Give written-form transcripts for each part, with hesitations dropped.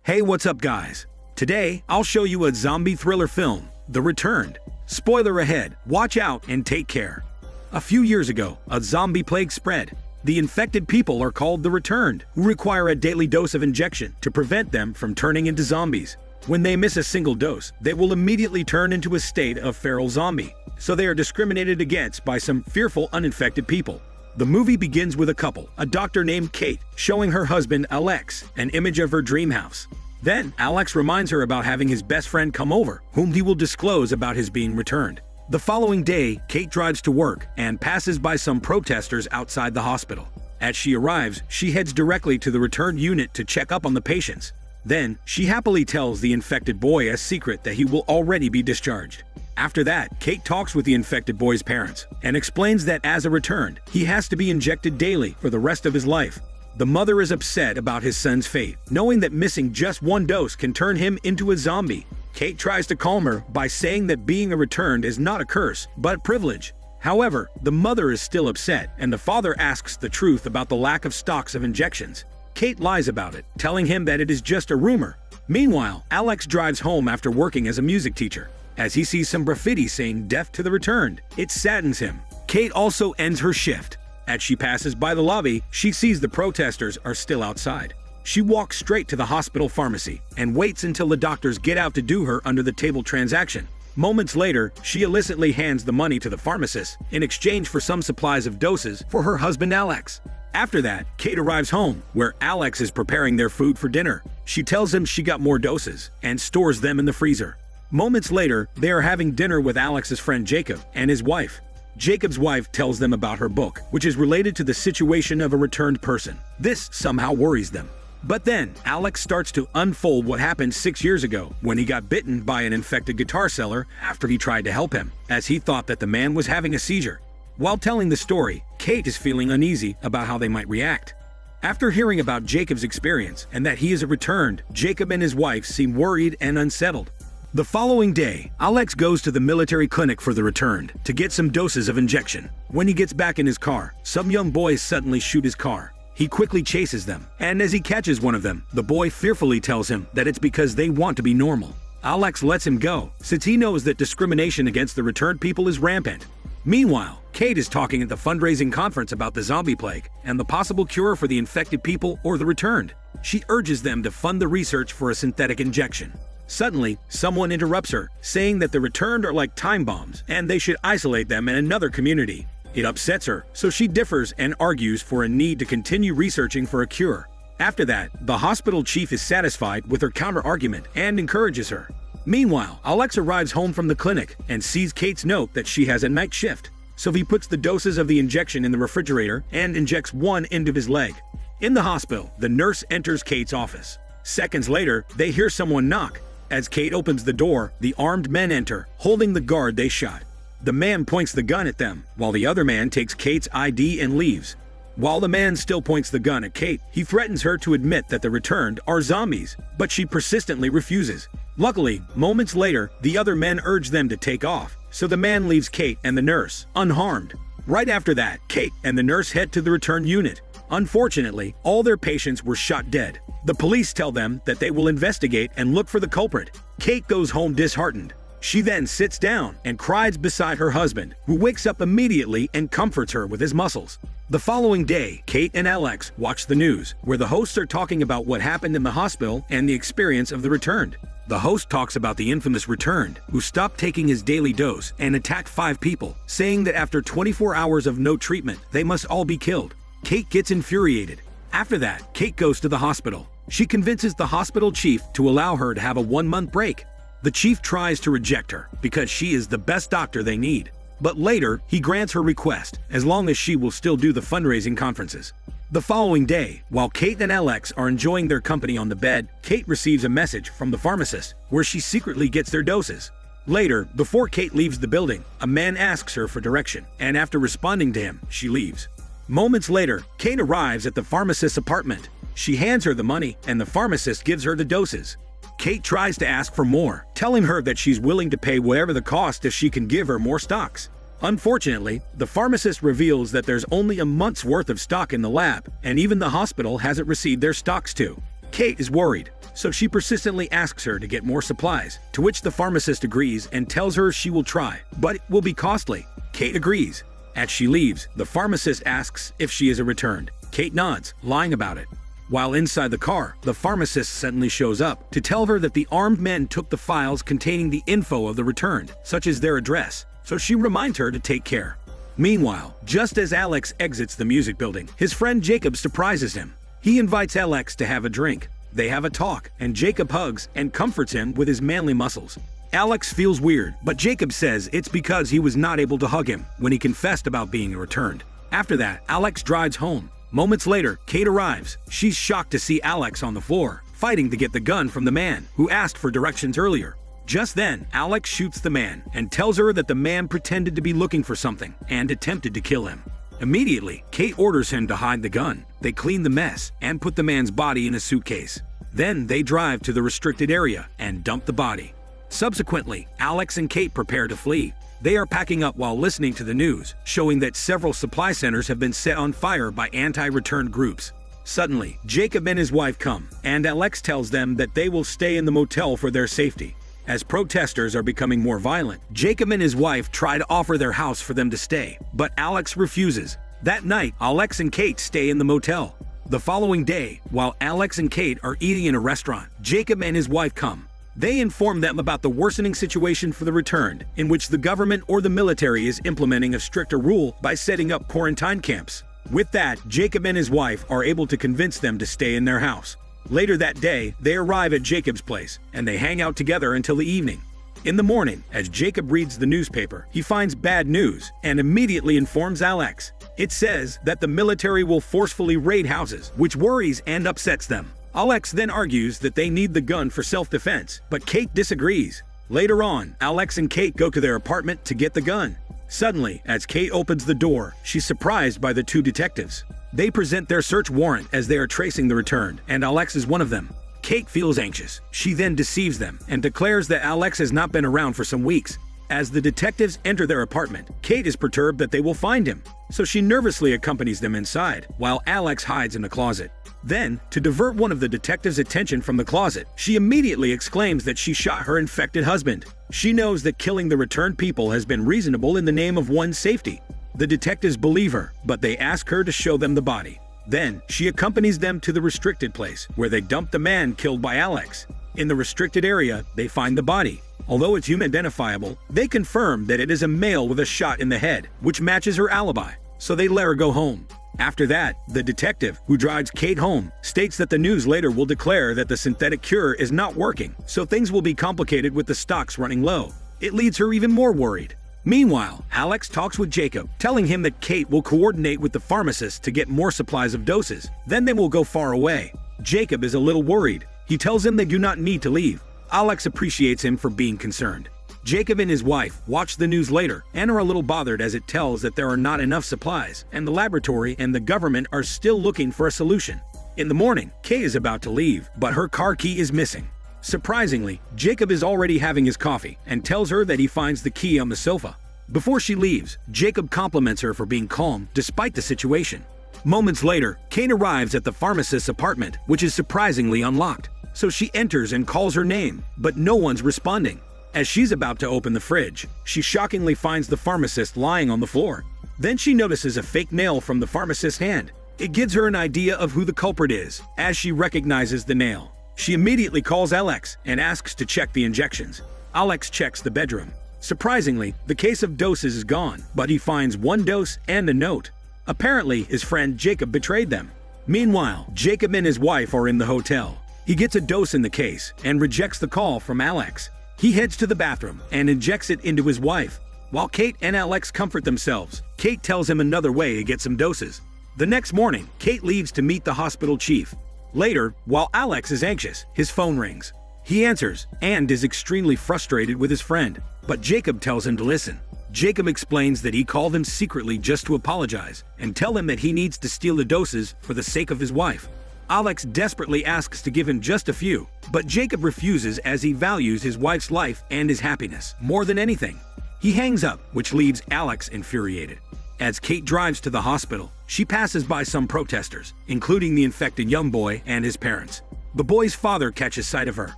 Hey, what's up guys? Today, I'll show you a zombie thriller film, The Returned. Spoiler ahead, watch out and take care. A few years ago, a zombie plague spread. The infected people are called the Returned, who require a daily dose of injection to prevent them from turning into zombies. When they miss a single dose, they will immediately turn into a state of feral zombie, so they are discriminated against by some fearful uninfected people. The movie begins with a couple, a doctor named Kate, showing her husband Alex an image of her dream house. Then, Alex reminds her about having his best friend come over, whom he will disclose about his being returned. The following day, Kate drives to work and passes by some protesters outside the hospital. As she arrives, she heads directly to the returned unit to check up on the patients. Then, she happily tells the infected boy a secret that he will already be discharged. After that, Kate talks with the infected boy's parents and explains that as a returned, he has to be injected daily for the rest of his life. The mother is upset about his son's fate, knowing that missing just one dose can turn him into a zombie. Kate tries to calm her by saying that being a returned is not a curse, but privilege. However, the mother is still upset, and the father asks the truth about the lack of stocks of injections. Kate lies about it, telling him that it is just a rumor. Meanwhile, Alex drives home after working as a music teacher. As he sees some graffiti saying "Death to the Returned," it saddens him. Kate also ends her shift. As she passes by the lobby, she sees the protesters are still outside. She walks straight to the hospital pharmacy and waits until the doctors get out to do her under-the-table transaction. Moments later, she illicitly hands the money to the pharmacist in exchange for some supplies of doses for her husband Alex. After that, Kate arrives home, where Alex is preparing their food for dinner. She tells him she got more doses and stores them in the freezer. Moments later, they are having dinner with Alex's friend Jacob and his wife. Jacob's wife tells them about her book, which is related to the situation of a returned person. This somehow worries them. But then, Alex starts to unfold what happened 6 years ago when he got bitten by an infected guitar seller after he tried to help him, as he thought that the man was having a seizure. While telling the story, Kate is feeling uneasy about how they might react. After hearing about Jacob's experience and that he is a returned, Jacob and his wife seem worried and unsettled. The following day, Alex goes to the military clinic for the returned to get some doses of injection. When he gets back in his car, some young boys suddenly shoot his car. He quickly chases them, and as he catches one of them, the boy fearfully tells him that it's because they want to be normal. Alex lets him go, since he knows that discrimination against the returned people is rampant. Meanwhile, Kate is talking at the fundraising conference about the zombie plague and the possible cure for the infected people or the returned. She urges them to fund the research for a synthetic injection. Suddenly, someone interrupts her, saying that the returned are like time bombs and they should isolate them in another community. It upsets her, so she differs and argues for a need to continue researching for a cure. After that, the hospital chief is satisfied with her counter-argument and encourages her. Meanwhile, Alex arrives home from the clinic and sees Kate's note that she has a night shift, so he puts the doses of the injection in the refrigerator and injects one into his leg. In the hospital, the nurse enters Kate's office. Seconds later, they hear someone knock. As Kate opens the door, the armed men enter, holding the guard they shot. The man points the gun at them, while the other man takes Kate's ID and leaves. While the man still points the gun at Kate, he threatens her to admit that the returned are zombies, but she persistently refuses. Luckily, moments later, the other men urge them to take off, so the man leaves Kate and the nurse unharmed. Right after that, Kate and the nurse head to the returned unit. Unfortunately, all their patients were shot dead. The police tell them that they will investigate and look for the culprit. Kate goes home disheartened. She then sits down and cries beside her husband, who wakes up immediately and comforts her with his muscles. The following day, Kate and Alex watch the news, where the hosts are talking about what happened in the hospital and the experience of the returned. The host talks about the infamous returned, who stopped taking his daily dose and attacked 5 people, saying that after 24 hours of no treatment, they must all be killed. Kate gets infuriated. After that, Kate goes to the hospital. She convinces the hospital chief to allow her to have a 1-month break. The chief tries to reject her because she is the best doctor they need. But later, he grants her request, as long as she will still do the fundraising conferences. The following day, while Kate and Alex are enjoying their company on the bed, Kate receives a message from the pharmacist, where she secretly gets their doses. Later, before Kate leaves the building, a man asks her for direction, and after responding to him, she leaves. Moments later, Kate arrives at the pharmacist's apartment. She hands her the money, and the pharmacist gives her the doses. Kate tries to ask for more, telling her that she's willing to pay whatever the cost if she can give her more stocks. Unfortunately, the pharmacist reveals that there's only a month's worth of stock in the lab, and even the hospital hasn't received their stocks too. Kate is worried, so she persistently asks her to get more supplies, to which the pharmacist agrees and tells her she will try, but it will be costly. Kate agrees. As she leaves, the pharmacist asks if she is a returned. Kate nods, lying about it. While inside the car, the pharmacist suddenly shows up to tell her that the armed men took the files containing the info of the returned, such as their address, so she reminds her to take care. Meanwhile, just as Alex exits the music building, his friend Jacob surprises him. He invites Alex to have a drink. They have a talk, and Jacob hugs and comforts him with his manly muscles. Alex feels weird, but Jacob says it's because he was not able to hug him when he confessed about being returned. After that, Alex drives home. Moments later, Kate arrives. She's shocked to see Alex on the floor, fighting to get the gun from the man who asked for directions earlier. Just then, Alex shoots the man and tells her that the man pretended to be looking for something and attempted to kill him. Immediately, Kate orders him to hide the gun. They clean the mess and put the man's body in a suitcase. Then they drive to the restricted area and dump the body. Subsequently, Alex and Kate prepare to flee. They are packing up while listening to the news, showing that several supply centers have been set on fire by anti-returned groups. Suddenly, Jacob and his wife come, and Alex tells them that they will stay in the motel for their safety. As protesters are becoming more violent, Jacob and his wife try to offer their house for them to stay, but Alex refuses. That night, Alex and Kate stay in the motel. The following day, while Alex and Kate are eating in a restaurant, Jacob and his wife come. They inform them about the worsening situation for the returned, in which the government or the military is implementing a stricter rule by setting up quarantine camps. With that, Jacob and his wife are able to convince them to stay in their house. Later that day, they arrive at Jacob's place, and they hang out together until the evening. In the morning, as Jacob reads the newspaper, he finds bad news and immediately informs Alex. It says that the military will forcefully raid houses, which worries and upsets them. Alex then argues that they need the gun for self-defense, but Kate disagrees. Later on, Alex and Kate go to their apartment to get the gun. Suddenly, as Kate opens the door, she's surprised by the two detectives. They present their search warrant as they are tracing the returned, and Alex is one of them. Kate feels anxious. She then deceives them and declares that Alex has not been around for some weeks. As the detectives enter their apartment, Kate is perturbed that they will find him, so she nervously accompanies them inside, while Alex hides in a closet. Then, to divert one of the detectives' attention from the closet, she immediately exclaims that she shot her infected husband. She knows that killing the returned people has been reasonable in the name of one's safety. The detectives believe her, but they ask her to show them the body. Then, she accompanies them to the restricted place, where they dump the man killed by Alex. In the restricted area, they find the body. Although it's human identifiable, they confirm that it is a male with a shot in the head, which matches her alibi, so they let her go home. After that, the detective, who drives Kate home, states that the news later will declare that the synthetic cure is not working, so things will be complicated with the stocks running low. It leaves her even more worried. Meanwhile, Alex talks with Jacob, telling him that Kate will coordinate with the pharmacist to get more supplies of doses. Then they will go far away. Jacob is a little worried. He tells him they do not need to leave. Alex appreciates him for being concerned. Jacob and his wife watch the news later and are a little bothered as it tells that there are not enough supplies, and the laboratory and the government are still looking for a solution. In the morning, Kay is about to leave, but her car key is missing. Surprisingly, Jacob is already having his coffee and tells her that he finds the key on the sofa. Before she leaves, Jacob compliments her for being calm despite the situation. Moments later, Kate arrives at the pharmacist's apartment, which is surprisingly unlocked. So she enters and calls her name, but no one's responding. As she's about to open the fridge, she shockingly finds the pharmacist lying on the floor. Then she notices a fake nail from the pharmacist's hand. It gives her an idea of who the culprit is, as she recognizes the nail. She immediately calls Alex and asks to check the injections. Alex checks the bedroom. Surprisingly, the case of doses is gone, but he finds one dose and a note. Apparently, his friend Jacob betrayed them. Meanwhile, Jacob and his wife are in the hotel. He gets a dose in the case and rejects the call from Alex. He heads to the bathroom and injects it into his wife. While Kate and Alex comfort themselves, Kate tells him another way to get some doses. The next morning, Kate leaves to meet the hospital chief. Later, while Alex is anxious, his phone rings. He answers and is extremely frustrated with his friend, but Jacob tells him to listen. Jacob explains that he called him secretly just to apologize and tell him that he needs to steal the doses for the sake of his wife. Alex desperately asks to give him just a few, but Jacob refuses as he values his wife's life and his happiness more than anything. He hangs up, which leaves Alex infuriated. As Kate drives to the hospital, she passes by some protesters, including the infected young boy and his parents. The boy's father catches sight of her,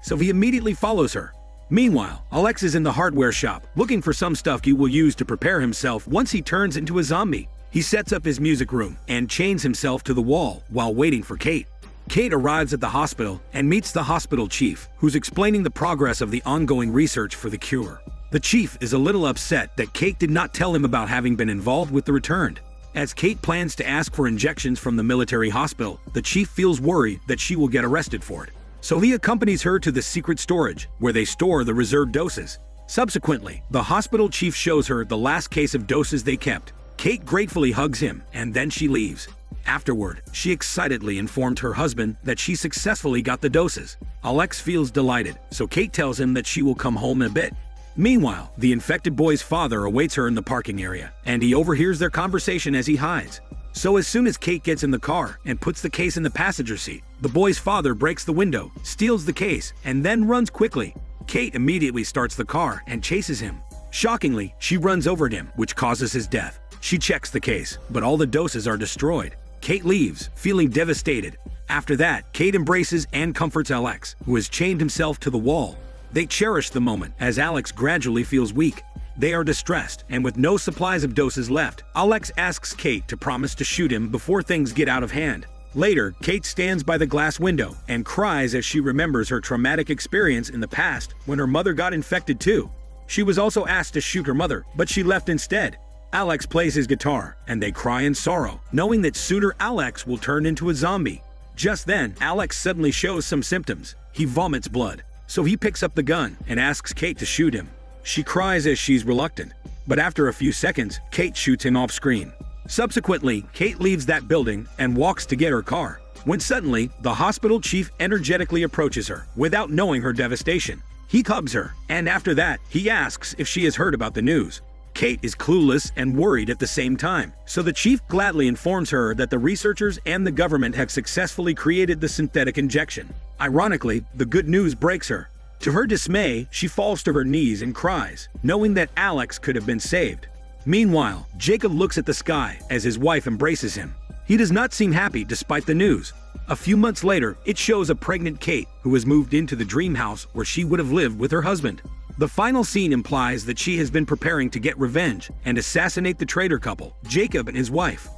so he immediately follows her. Meanwhile, Alex is in the hardware shop, looking for some stuff he will use to prepare himself once he turns into a zombie. He sets up his music room and chains himself to the wall while waiting for Kate. Kate arrives at the hospital and meets the hospital chief, who's explaining the progress of the ongoing research for the cure. The chief is a little upset that Kate did not tell him about having been involved with the Returned. As Kate plans to ask for injections from the military hospital, the chief feels worried that she will get arrested for it. So he accompanies her to the secret storage, where they store the reserved doses. Subsequently, the hospital chief shows her the last case of doses they kept. Kate gratefully hugs him, and then she leaves. Afterward, she excitedly informed her husband that she successfully got the doses. Alex feels delighted, so Kate tells him that she will come home in a bit. Meanwhile, the infected boy's father awaits her in the parking area, and he overhears their conversation as he hides. So as soon as Kate gets in the car and puts the case in the passenger seat, the boy's father breaks the window, steals the case, and then runs quickly. Kate immediately starts the car and chases him. Shockingly, she runs over him, which causes his death. She checks the case, but all the doses are destroyed. Kate leaves, feeling devastated. After that, Kate embraces and comforts Alex, who has chained himself to the wall. They cherish the moment as Alex gradually feels weak. They are distressed, and with no supplies of doses left, Alex asks Kate to promise to shoot him before things get out of hand. Later, Kate stands by the glass window and cries as she remembers her traumatic experience in the past when her mother got infected too. She was also asked to shoot her mother, but she left instead. Alex plays his guitar, and they cry in sorrow, knowing that sooner Alex will turn into a zombie. Just then, Alex suddenly shows some symptoms. He vomits blood. So he picks up the gun and asks Kate to shoot him. She cries as she's reluctant, but after a few seconds, Kate shoots him off screen. Subsequently, Kate leaves that building and walks to get her car, when suddenly, the hospital chief energetically approaches her without knowing her devastation. He hugs her, and after that, he asks if she has heard about the news. Kate is clueless and worried at the same time, so the chief gladly informs her that the researchers and the government have successfully created the synthetic injection. Ironically, the good news breaks her. To her dismay, she falls to her knees and cries, knowing that Alex could have been saved. Meanwhile, Jacob looks at the sky as his wife embraces him. He does not seem happy despite the news. A few months later, it shows a pregnant Kate who has moved into the dream house where she would have lived with her husband. The final scene implies that she has been preparing to get revenge and assassinate the traitor couple, Jacob and his wife.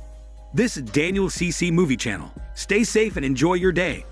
This is Daniel CC Movie Channel. Stay safe and enjoy your day.